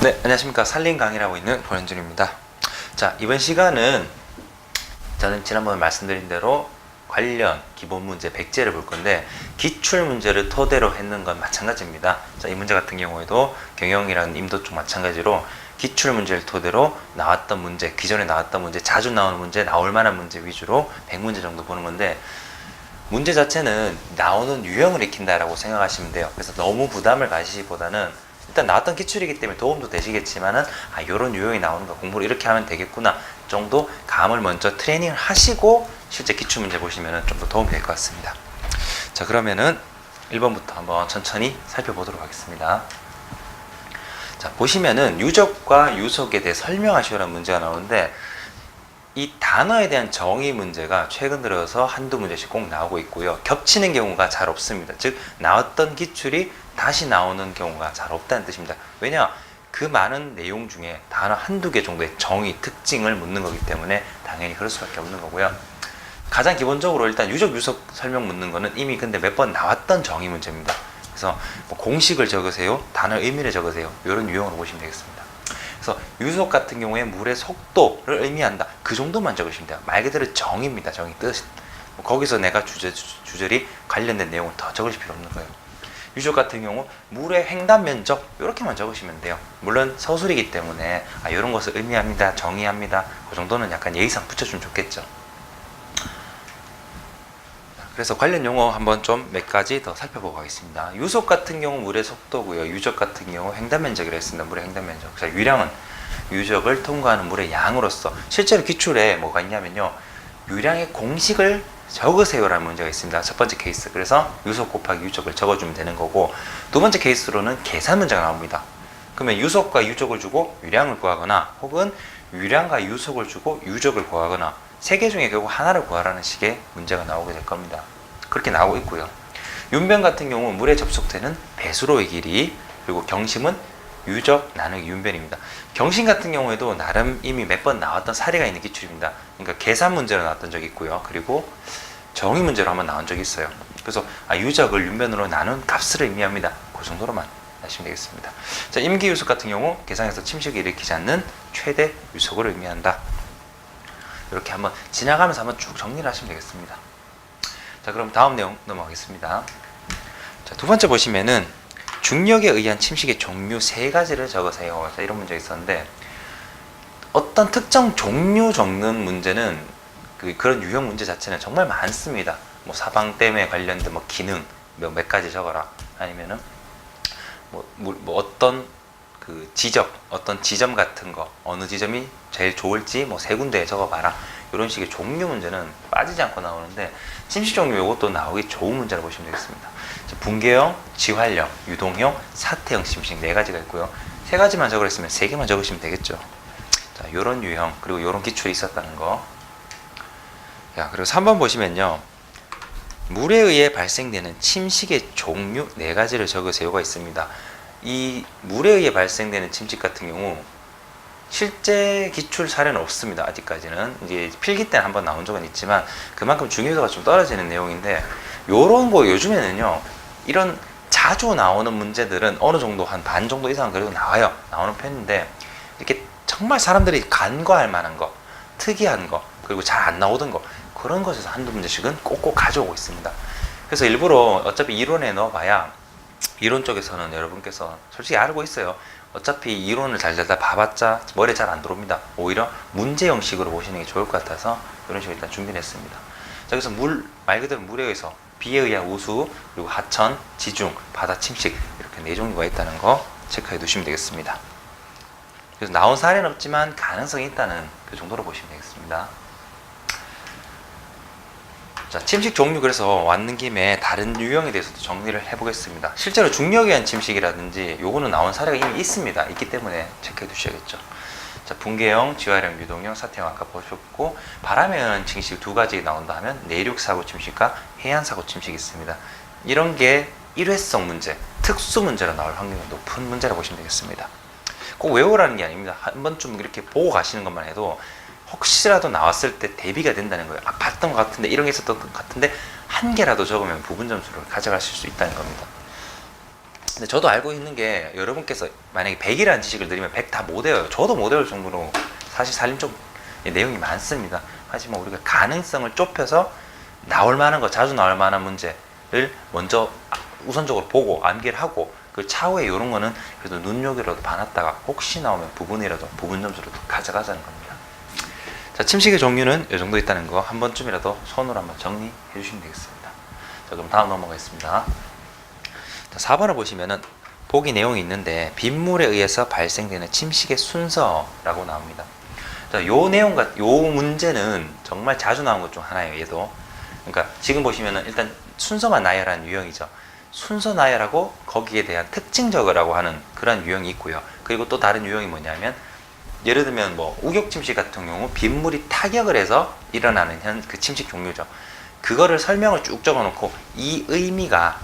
네, 안녕하십니까. 산림 강의를 하고 있는 권현준입니다. 자, 이번 시간은 저는 지난번에 말씀드린 대로 관련 기본 문제 100제를 볼 건데, 기출 문제를 토대로 했는 건 마찬가지입니다. 자, 이 문제 같은 경우에도 경영이라는 임도 쪽 마찬가지로 기출 문제를 토대로 나왔던 문제, 기존에 나왔던 문제, 자주 나오는 문제, 나올 만한 문제 위주로 100문제 정도 보는 건데, 문제 자체는 나오는 유형을 익힌다라고 생각하시면 돼요. 그래서 너무 부담을 가지시기보다는 일단 나왔던 기출이기 때문에 도움도 되시겠지만은, 요런 유형이 나오는 거 공부를 이렇게 하면 되겠구나 정도 감을 먼저 트레이닝을 하시고 실제 기출 문제 보시면은 좀 더 도움이 될 것 같습니다. 자, 그러면은 1번부터 한번 천천히 살펴보도록 하겠습니다. 자, 보시면은 유적과 유속에 대해 설명하시라는 문제가 나오는데, 이 단어에 대한 정의 문제가 최근 들어서 한두 문제씩 꼭 나오고 있고요. 겹치는 경우가 잘 없습니다. 즉, 나왔던 기출이 다시 나오는 경우가 잘 없다는 뜻입니다. 왜냐? 그 많은 내용 중에 단어 한두 개 정도의 정의, 특징을 묻는 거기 때문에 당연히 그럴 수밖에 없는 거고요. 가장 기본적으로 일단 유적, 유속 설명 묻는 거는 이미 근데 몇 번 나왔던 정의 문제입니다. 그래서 뭐 공식을 적으세요, 단어 의미를 적으세요, 이런 유형으로 보시면 되겠습니다. 그래서 유속 같은 경우에 물의 속도를 의미한다, 그 정도만 적으시면 돼요. 말 그대로 정의입니다. 정의, 뜻. 뭐 거기서 내가 주절이 관련된 내용을 더 적으실 필요 없는 거예요. 유적 같은 경우 물의 횡단 면적 이렇게만 적으시면 돼요. 물론 서술이기 때문에 이런 것을 의미합니다, 정의합니다, 그 정도는 약간 예의상 붙여주면 좋겠죠. 그래서 관련 용어 한번 좀 몇 가지 더 살펴보고 가겠습니다. 유속 같은 경우 물의 속도고요. 유적 같은 경우 횡단 면적이라고 했습니다. 물의 횡단 면적. 자, 유량은 유적을 통과하는 물의 양으로서, 실제로 기출에 뭐가 있냐면요, 유량의 공식을 적으세요라는 문제가 있습니다. 첫 번째 케이스. 그래서 유속 곱하기 유적을 적어주면 되는 거고, 두 번째 케이스로는 계산 문제가 나옵니다. 그러면 유속과 유적을 주고 유량을 구하거나, 혹은 유량과 유속을 주고 유적을 구하거나, 세 개 중에 결국 하나를 구하라는 식의 문제가 나오게 될 겁니다. 그렇게 나오고 있고요. 윤변 같은 경우 물에 접속되는 배수로의 길이, 그리고 경심은 유적 나누기 윤변입니다. 경심 같은 경우에도 나름 이미 몇 번 나왔던 사례가 있는 기출입니다. 그러니까 계산 문제로 나왔던 적이 있고요. 그리고 정의 문제로 한번 나온 적이 있어요. 그래서 유적을 윤변으로 나눈 값을 의미합니다. 그 정도로만 하시면 되겠습니다. 자, 임기유속 같은 경우 계상에서 침식을 일으키지 않는 최대 유속을 의미한다. 이렇게 한번 지나가면서 한번 쭉 정리를 하시면 되겠습니다. 자, 그럼 다음 내용 넘어가겠습니다. 자, 두 번째 보시면은 중력에 의한 침식의 종류 3가지를 적으세요. 자, 이런 문제가 있었는데, 어떤 특정 종류 적는 문제는 그런 유형 문제 자체는 정말 많습니다. 뭐 사방댐에 관련된 뭐 기능 몇 가지 적어라, 아니면은 뭐 어떤 그 지적, 어떤 지점 같은 거, 어느 지점이 제일 좋을지 뭐 3군데에 적어봐라, 이런 식의 종류 문제는 빠지지 않고 나오는데, 침식 종류 이것도 나오기 좋은 문제라고 보시면 되겠습니다. 붕괴형, 지활형, 유동형, 사태형 침식 4가지가 있고요. 3가지만 적으랬으면 3개만 적으시면 되겠죠. 자, 요런 유형, 그리고 요런 기출이 있었다는 거. 자, 그리고 3번 보시면요, 물에 의해 발생되는 침식의 종류 4가지를 적으세요가 있습니다. 이 물에 의해 발생되는 침식 같은 경우 실제 기출 사례는 없습니다. 아직까지는. 이제 필기 때는 한번 나온 적은 있지만 그만큼 중요도가 좀 떨어지는 내용인데, 요런 거 요즘에는요, 이런 자주 나오는 문제들은 어느 정도 한 반 정도 이상은 그래도 나오는 편인데, 이렇게 정말 사람들이 간과할 만한 거, 특이한 거, 그리고 잘 안 나오던 거, 그런 것에서 한두 문제씩은 꼭꼭 가져오고 있습니다. 그래서 일부러 어차피 이론에 넣어봐야, 이론 쪽에서는 여러분께서 솔직히 알고 있어요. 어차피 이론을 잘 봐봤자 머리에 잘 안 들어옵니다. 오히려 문제 형식으로 보시는 게 좋을 것 같아서 이런 식으로 일단 준비를 했습니다. 자, 그래서 말 그대로 물에 의해서 비에 의한 우수, 그리고 하천, 지중, 바다 침식, 이렇게 4종류가 있다는 거 체크해 두시면 되겠습니다. 그래서 나온 사례는 없지만 가능성이 있다는 그 정도로 보시면 되겠습니다. 자, 침식 종류, 그래서 왔는 김에 다른 유형에 대해서도 정리를 해보겠습니다. 실제로 중력에 의한 침식이라든지 요거는 나온 사례가 이미 있기 때문에 체크해 두셔야겠죠. 자, 붕괴형, 지활형, 유동형, 사태형 아까 보셨고, 바람에 의한 침식 2가지 나온다 하면 내륙 사고 침식과 해안 사고 침식이 있습니다. 이런 게 일회성 문제, 특수 문제로 나올 확률이 높은 문제라고 보시면 되겠습니다. 꼭 외우라는 게 아닙니다. 한 번쯤 이렇게 보고 가시는 것만 해도 혹시라도 나왔을 때 대비가 된다는 거예요. 봤던 것 같은데, 이런 게 있었던 것 같은데, 한 개라도 적으면 부분 점수를 가져가실 수 있다는 겁니다. 근데 저도 알고 있는 게 여러분께서 만약에 100이라는 지식을 들으면 100 다 못 외워요. 저도 못 외울 정도로 사실 살림 좀 내용이 많습니다. 하지만 우리가 가능성을 좁혀서 나올 만한 거, 자주 나올 만한 문제를 먼저 우선적으로 보고 암기를 하고 그 차후에 이런 거는 그래도 눈요기라도 봐놨다가 혹시 나오면 부분 점수라도 가져가자는 겁니다. 자, 침식의 종류는 이 정도 있다는 거 한 번쯤이라도 손으로 한번 정리해 주시면 되겠습니다. 자, 그럼 다음 넘어가겠습니다. 자, 4번을 보시면은 보기 내용이 있는데 빗물에 의해서 발생되는 침식의 순서라고 나옵니다. 자, 요 문제는 정말 자주 나온 것 중 하나예요. 얘도. 그러니까 지금 보시면은 일단 순서만 나열하는 유형이죠. 순서 나열하고 거기에 대한 특징 적으라고 하는 그런 유형이 있고요. 그리고 또 다른 유형이 뭐냐면 예를 들면 뭐 우격 침식 같은 경우 빗물이 타격을 해서 일어나는 그 침식 종류죠. 그거를 설명을 쭉 적어놓고 이 의미가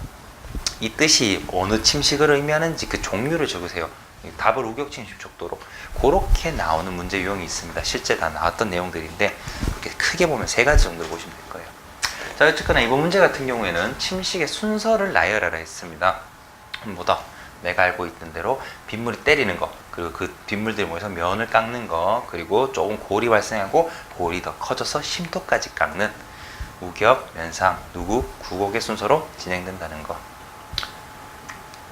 이 뜻이 어느 침식을 의미하는지 그 종류를 적으세요. 답을 우격 침식 족도로 그렇게 나오는 문제 유형이 있습니다. 실제 다 나왔던 내용들인데 그렇게 크게 보면 3가지 정도를 보시면 될 거예요. 자, 어쨌거나 이번 문제 같은 경우에는 침식의 순서를 나열하라 했습니다. 뭐다? 내가 알고 있던 대로 빗물이 때리는 거, 그리고 그 빗물들이 모여서 면을 깎는 거, 그리고 조금 골이 발생하고 골이 더 커져서 심도까지 깎는 우격, 면상, 누구, 구곡의 순서로 진행된다는 거.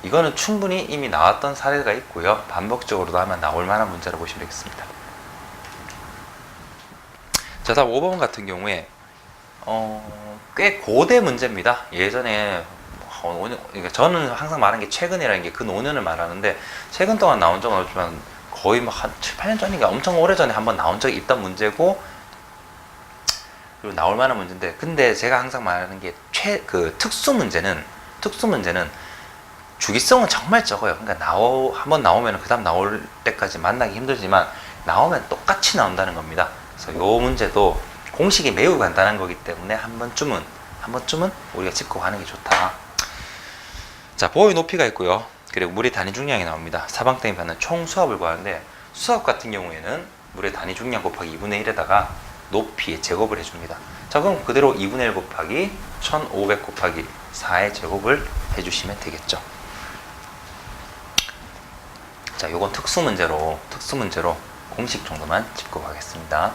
이거는 충분히 이미 나왔던 사례가 있고요. 반복적으로도 하면 나올 만한 문제라고 보시면 되겠습니다. 자, 다음 5번 같은 경우에 꽤 고대 문제입니다. 예전에 그러니까 저는 항상 말하는 게 최근이라는 게 근 5년을 말하는데 최근 동안 나온 적은 없지만 거의 뭐 한 7, 8년 전인가 엄청 오래전에 한번 나온 적이 있던 문제고 그리고 나올 만한 문제인데 근데 제가 항상 말하는 게 특수 문제는 주기성은 정말 적어요. 그러니까 한번 나오면 그 다음 나올 때까지 만나기 힘들지만 나오면 똑같이 나온다는 겁니다. 그래서 이 문제도 공식이 매우 간단한 거기 때문에 한 번쯤은 우리가 짚고 가는 게 좋다. 자, 보호의 높이가 있고요. 그리고 물의 단위 중량이 나옵니다. 사방땡이 받는 총 수압을 구하는데 수압 같은 경우에는 물의 단위 중량 곱하기 2분의 1에다가 높이의 제곱을 해줍니다. 자, 그럼 그대로 2분의 1 곱하기 1500 곱하기 4의 제곱을 해주시면 되겠죠. 자, 요건 특수 문제로 공식 정도만 짚고 가겠습니다.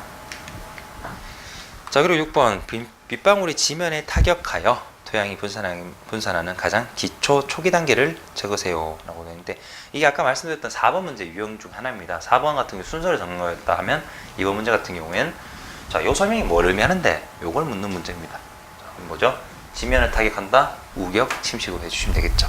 자, 그리고 6번 빗방울이 지면에 타격하여 토양이 분산하는 가장 기초 초기 단계를 적으세요 라고 되어 있는데 이게 아까 말씀드렸던 4번 문제 유형 중 하나입니다. 4번 같은 경우 순서를 적는 거였다 하면 이번 문제 같은 경우에는 자, 요 설명이 뭘 의미하는데 요걸 묻는 문제입니다. 자, 그럼 뭐죠? 지면을 타격한다, 우격, 침식으로 해주시면 되겠죠.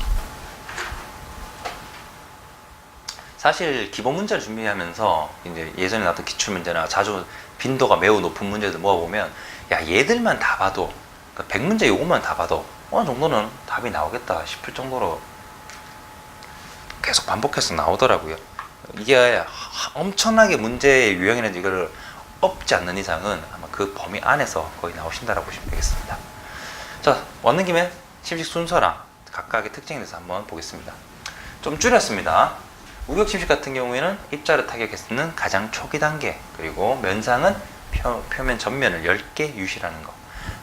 사실 기본 문제를 준비하면서 이제 예전에 나왔던 기출 문제나 자주 빈도가 매우 높은 문제들 모아보면 야, 얘들만 다 봐도 100문제 요것만 다 봐도 어느 정도는 답이 나오겠다 싶을 정도로 계속 반복해서 나오더라고요. 이게 엄청나게 문제의 유형이나 이거를 없지 않는 이상은 아마 그 범위 안에서 거의 나오신다라고 보시면 되겠습니다. 자, 왔는 김에 침식 순서랑 각각의 특징에 대해서 한번 보겠습니다. 좀 줄였습니다. 우격 침식 같은 경우에는 입자를 타격했는 가장 초기 단계, 그리고 면상은 표면 전면을 10개 유실하는 것,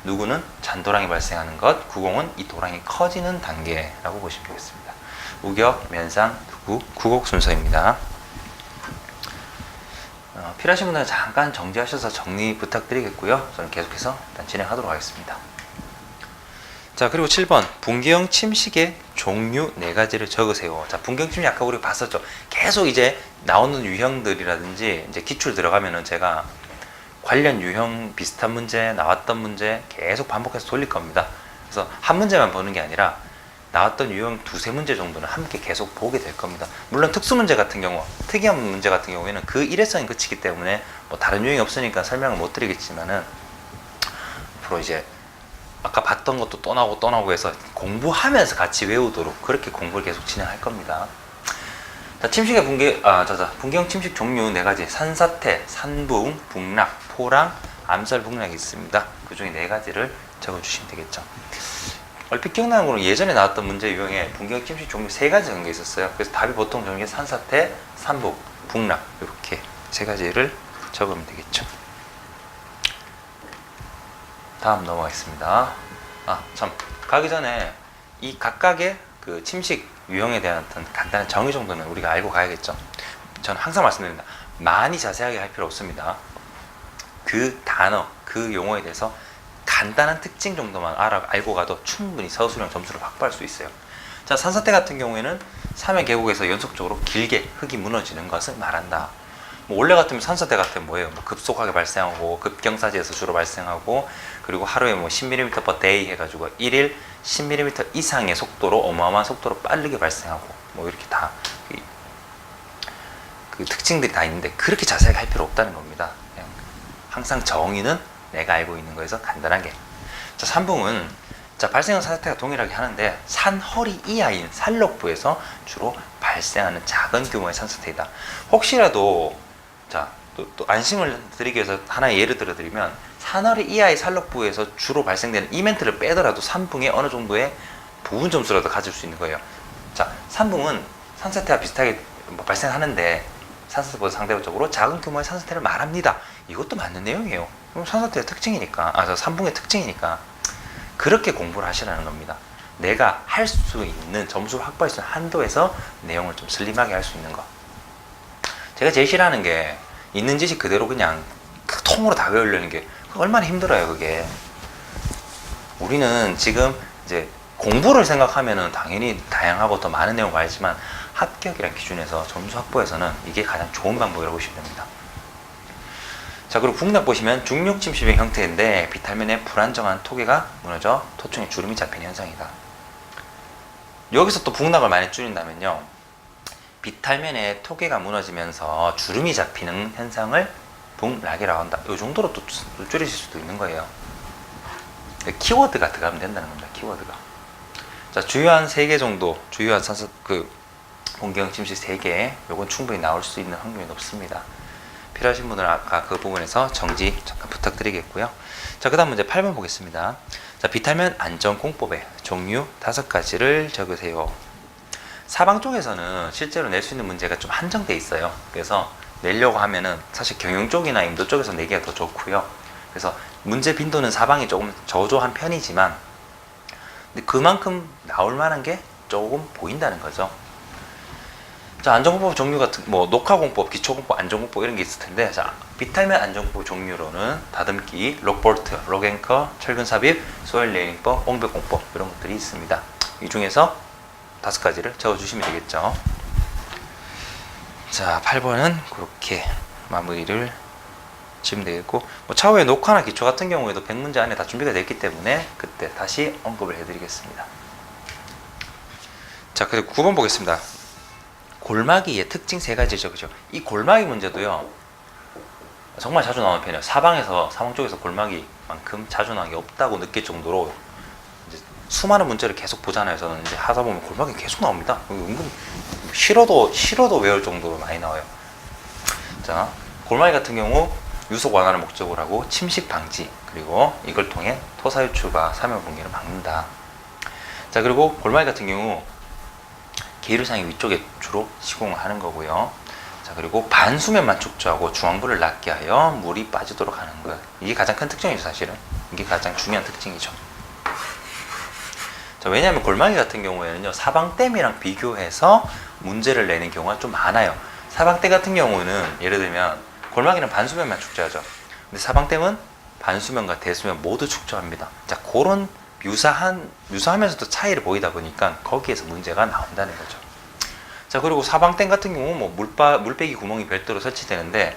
누구는 잔도랑이 발생하는 것, 구공은 이 도랑이 커지는 단계라고 보시면 되겠습니다. 우격, 면상, 누구, 구곡 순서입니다. 필요하신 분들은 잠깐 정지하셔서 정리 부탁드리겠고요. 저는 계속해서 일단 진행하도록 하겠습니다. 자, 그리고 7번 분기형 침식의 종류 4가지를 적으세요. 자, 분기형 침식 아까 우리가 봤었죠. 계속 이제 나오는 유형들이라든지 이제 기출 들어가면은 제가 관련 유형 비슷한 문제, 나왔던 문제 계속 반복해서 돌릴 겁니다. 그래서 한 문제만 보는 게 아니라 나왔던 유형 2-3문제 정도는 함께 계속 보게 될 겁니다. 물론 특수문제 같은 경우, 특이한 문제 같은 경우에는 그 일회성이 그치기 때문에 뭐 다른 유형이 없으니까 설명을 못 드리겠지만은 앞으로 이제 아까 봤던 것도 또 나오고 해서 공부하면서 같이 외우도록 그렇게 공부를 계속 진행할 겁니다. 자, 침식의 분기형 침식 종류 4가지, 산사태, 산붕, 북락, 포랑, 암설, 북락이 있습니다. 그 중에 4가지를 적어주시면 되겠죠. 얼핏 기억나는 거는 예전에 나왔던 문제 유형에 분기형 침식 종류 3가지 정도 게 있었어요. 그래서 답이 보통 정리해 산사태, 산붕, 북락 이렇게 3가지를 적으면 되겠죠. 다음 넘어가겠습니다. 가기 전에 이 각각의 그 침식 유형에 대한 어떤 간단한 정의 정도는 우리가 알고 가야겠죠. 저는 항상 말씀드립니다. 많이 자세하게 할 필요 없습니다. 그 단어, 그 용어에 대해서 간단한 특징 정도만 알고 가도 충분히 서술형 점수를 확보할 수 있어요. 자, 산사태 같은 경우에는 3회 계곡에서 연속적으로 길게 흙이 무너지는 것을 말한다. 뭐 원래 같으면 산사태 같으면 뭐예요? 뭐 급속하게 발생하고 급경사지에서 주로 발생하고, 그리고 하루에 뭐 10mm per day 해가지고 1일 10mm 이상의 속도로, 어마어마한 속도로 빠르게 발생하고, 뭐 이렇게 다 그 특징들이 다 있는데 그렇게 자세하게 할 필요 없다는 겁니다. 그냥 항상 정의는 내가 알고 있는 거에서 간단하게. 자, 산붕은 자, 발생한 산사태가 동일하게 하는데 산 허리 이하인 산록부에서 주로 발생하는 작은 규모의 산사태이다. 혹시라도 자, 또 안심을 드리기 위해서 하나의 예를 들어드리면, 산허리 이하의 산록부에서 주로 발생되는 이벤트를 빼더라도 산붕에 어느 정도의 부분 점수라도 가질 수 있는 거예요. 자, 산붕은 산사태와 비슷하게 발생하는데 산사태보다 상대적으로 작은 규모의 산사태를 말합니다. 이것도 맞는 내용이에요. 그럼 산사태의 특징이니까, 산붕의 특징이니까 그렇게 공부를 하시라는 겁니다. 내가 할 수 있는, 점수를 확보할 수 있는 한도에서 내용을 좀 슬림하게 할 수 있는 거. 제가 제일 싫어하는 게 있는 지식 그대로 그냥 그 통으로 다 외우려는 게 얼마나 힘들어요. 그게 우리는 지금 이제 공부를 생각하면은 당연히 다양하고 더 많은 내용을 알지만 합격이라는 기준에서 점수 확보에서는 이게 가장 좋은 방법이라고 보시면 됩니다. 자, 그리고 북락 보시면 중력 침식의 형태인데 비탈면에 불안정한 토계가 무너져 토층에 주름이 잡히는 현상이다. 여기서 또 북락을 많이 줄인다면요, 비탈면에 토계가 무너지면서 주름이 잡히는 현상을 북락이라고 한다. 이 정도로 또 줄이실 수도 있는 거예요. 키워드가 들어가면 된다는 겁니다. 키워드가. 자, 주요한 3개 정도, 주요한 산소 본경 침식 3개, 요건 충분히 나올 수 있는 확률이 높습니다. 필요하신 분들은 아까 그 부분에서 정지 잠깐 부탁드리겠고요. 자, 그 다음 문제 8번 보겠습니다. 자, 비탈면 안전공법의 종류 5가지를 적으세요. 사방 쪽에서는 실제로 낼 수 있는 문제가 좀 한정돼 있어요. 그래서 내려고 하면은 사실 경영 쪽이나 임도 쪽에서 내기가 더 좋고요. 그래서 문제 빈도는 사방이 조금 저조한 편이지만 근데 그만큼 나올 만한 게 조금 보인다는 거죠. 자, 안전공법 종류 같은 뭐 녹화공법, 기초공법, 안전공법 이런 게 있을 텐데, 자, 비탈면 안전공법 종류로는 다듬기, 록볼트, 록앵커, 철근 삽입, 소일 레일링법, 옹벽공법 이런 것들이 있습니다. 이 중에서 5가지를 적어주시면 되겠죠. 자, 8번은 그렇게 마무리를 지으면 되겠고, 뭐 차후에 녹화나 기초 같은 경우에도 100문제 안에 다 준비가 됐기 때문에 그때 다시 언급을 해드리겠습니다. 자, 그리고 9번 보겠습니다. 골마기의 특징 3가지 적으죠. 이 골마기 문제도요, 정말 자주 나오는 편이에요. 사방 쪽에서 골마기만큼 자주 나오는 게 없다고 느낄 정도로 이제 수많은 문제를 계속 보잖아요. 저는 이제 하다 보면 골마기 계속 나옵니다. 은근 싫어도 외울 정도로 많이 나와요. 자, 골마기 같은 경우 유속 완화를 목적으로 하고 침식 방지, 그리고 이걸 통해 토사 유출과 사면 붕괴를 막는다. 자, 그리고 골마기 같은 경우 계류상의 위쪽에 주로 시공을 하는 거고요. 자, 그리고 반수면만 축조하고 중앙부를 낮게 하여 물이 빠지도록 하는 것. 이게 가장 큰 특징이죠. 사실은 이게 가장 중요한 특징이죠. 자, 왜냐하면 골마기 같은 경우에는요, 사방댐이랑 비교해서 문제를 내는 경우가 좀 많아요. 사방댐 같은 경우는 예를 들면 골마기는 반수면만 축조하죠. 근데 사방댐은 반수면과 대수면 모두 축조합니다. 자, 그런 유사하면서도 차이를 보이다 보니까 거기에서 문제가 나온다는 거죠. 자, 그리고 사방댐 같은 경우 뭐 물빼기 구멍이 별도로 설치되는데,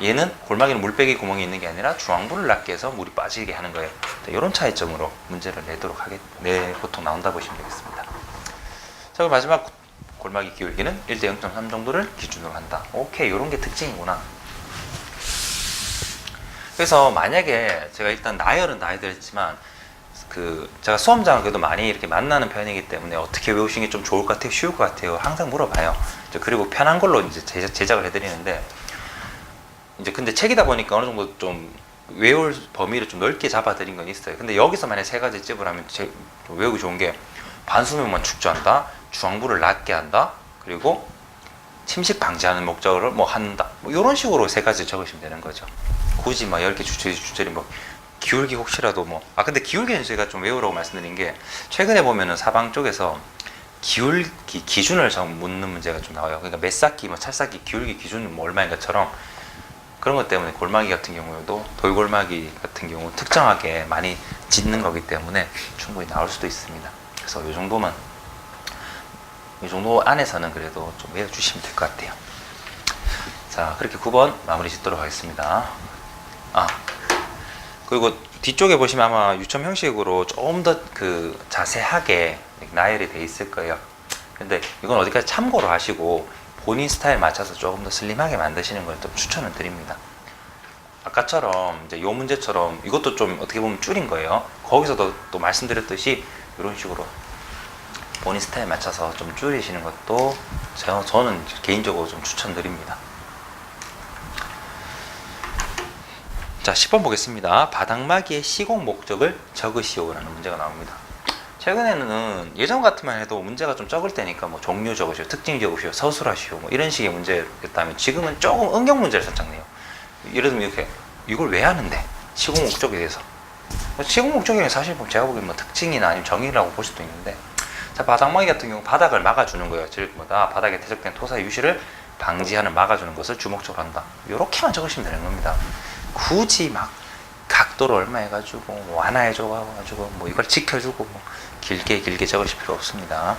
얘는 골마기는 물빼기 구멍이 있는 게 아니라 중앙부를 낮게 해서 물이 빠지게 하는 거예요. 자, 이런 차이점으로 문제를 보통 나온다 보시면 되겠습니다. 자, 그럼 마지막 골마기 기울기는 1대 0.3 정도를 기준으로 한다. 오케이, 이런 게 특징이구나. 그래서 만약에 제가 일단 나열은 다 해드렸지만, 제가 수험장을 그래도 많이 이렇게 만나는 편이기 때문에 어떻게 외우시는 게 좀 좋을 것 같아요? 쉬울 것 같아요? 항상 물어봐요. 그리고 편한 걸로 이제 제작을 해드리는데, 이제 근데 책이다 보니까 어느 정도 좀 외울 범위를 좀 넓게 잡아드린 건 있어요. 근데 여기서 만약 3가지 찝을 하면 외우기 좋은 게 반수면만 축조한다, 중앙부를 낮게 한다, 그리고 침식 방지하는 목적으로 뭐 한다. 뭐 이런 식으로 3가지 적으시면 되는 거죠. 굳이 막 10개 주제리 뭐 기울기 혹시라도 근데 기울기는 제가 좀 외우라고 말씀드린 게, 최근에 보면은 사방 쪽에서 기울기 기준을 좀 묻는 문제가 좀 나와요. 그러니까 몇 쌓기, 뭐 찰쌓기, 기울기 기준은 뭐 얼마인 것처럼 그런 것 때문에 골마기 같은 경우에도 돌골마기 같은 경우 특정하게 많이 짓는 거기 때문에 충분히 나올 수도 있습니다. 그래서 이 정도만 이 정도 안에서는 그래도 좀 외워주시면 될 것 같아요. 자, 그렇게 9번 마무리 짓도록 하겠습니다. 그리고 뒤쪽에 보시면 아마 유첨 형식으로 조금 더 그 자세하게 나열이 돼 있을 거예요. 근데 이건 어디까지 참고로 하시고 본인 스타일 맞춰서 조금 더 슬림하게 만드시는 걸 좀 추천을 드립니다. 아까처럼 이제 요 문제처럼 이것도 좀 어떻게 보면 줄인 거예요. 거기서도 또 말씀드렸듯이 이런 식으로 본인 스타일 맞춰서 좀 줄이시는 것도 저는 개인적으로 좀 추천드립니다. 자, 10번 보겠습니다. 바닥마기의 시공 목적을 적으시오라는 문제가 나옵니다. 최근에는 예전 같으면 해도 문제가 좀 적을 때니까 뭐 종류 적으시오, 특징 적으시오, 서술하시오 뭐 이런 식의 문제였다면 지금은 조금 응용 문제를 살짝 내요. 예를 들면 이렇게 이걸 왜 하는데 시공 목적에 대해서 시공 목적에는 사실 제가 보기엔 뭐 특징이나 아니면 정의라고 볼 수도 있는데 자, 바닥마기 같은 경우 바닥을 막아주는 거예요. 질보다 바닥에 퇴적된 토사 유실을 방지하는 막아주는 것을 주목적으로 한다. 이렇게만 적으시면 되는 겁니다. 굳이 막 각도를 얼마 해가지고 뭐 완화해줘가지고 뭐 이걸 지켜주고 뭐 길게 적으실 필요 없습니다.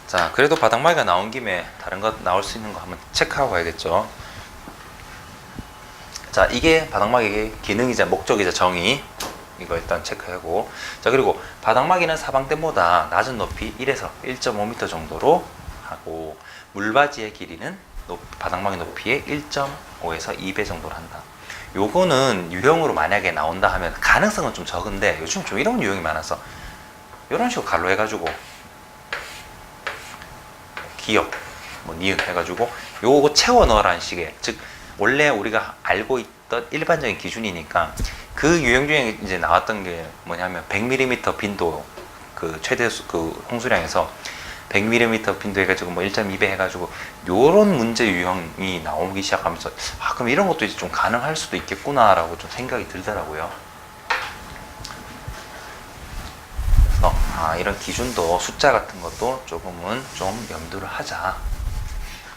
자, 그래도 바닥마기가 나온 김에 다른 것 나올 수 있는 거 한번 체크하고 가야겠죠. 자, 이게 바닥마기의 기능이자 목적이자 정의 이거 일단 체크하고 자, 그리고 바닥마기는 사방댐보다 낮은 높이 1에서 1.5m 정도로 하고 물바지의 길이는 바닥마기 높이의 1.5에서 2배 정도로 한다. 요거는 유형으로 만약에 나온다 하면 가능성은 좀 적은데 요즘 좀 이런 유형이 많아서 이런 식으로 갈로 해가지고 기역 뭐 니은 해가지고 요거 채워 넣으라는 식의, 즉 원래 우리가 알고 있던 일반적인 기준이니까 그 유형 중에 이제 나왔던 게 뭐냐면 100mm 빈도 그 최대 그 홍수량에서 100mm 빈도 해가지고 뭐 1.2배 해가지고 요런 문제 유형이 나오기 시작하면서 그럼 이런 것도 이제 좀 가능할 수도 있겠구나라고 좀 생각이 들더라고요. 그래서 이런 기준도 숫자 같은 것도 조금은 좀 염두를 하자.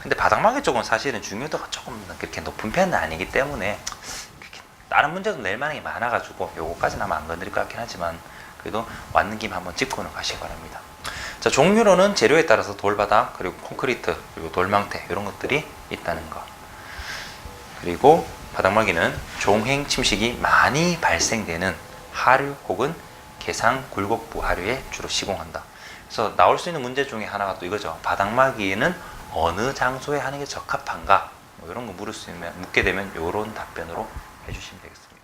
근데 바닥마기 쪽은 사실은 중요도가 조금 그렇게 높은 편은 아니기 때문에 다른 문제도 낼 만한 게 많아가지고 요거까지는 아마 안 건드릴 것 같긴 하지만 그래도 왔는 김에 한번 짚고는 가시기 바랍니다. 자, 종류로는 재료에 따라서 돌바닥 그리고 콘크리트 그리고 돌망태 이런 것들이 있다는 거. 그리고 바닥마기는 종행 침식이 많이 발생되는 하류 혹은 개상 굴곡부 하류에 주로 시공한다. 그래서 나올 수 있는 문제 중에 하나가 또 이거죠. 바닥마기는 어느 장소에 하는 게 적합한가? 뭐 이런 거 묻게 되면 이런 답변으로 해주시면 되겠습니다.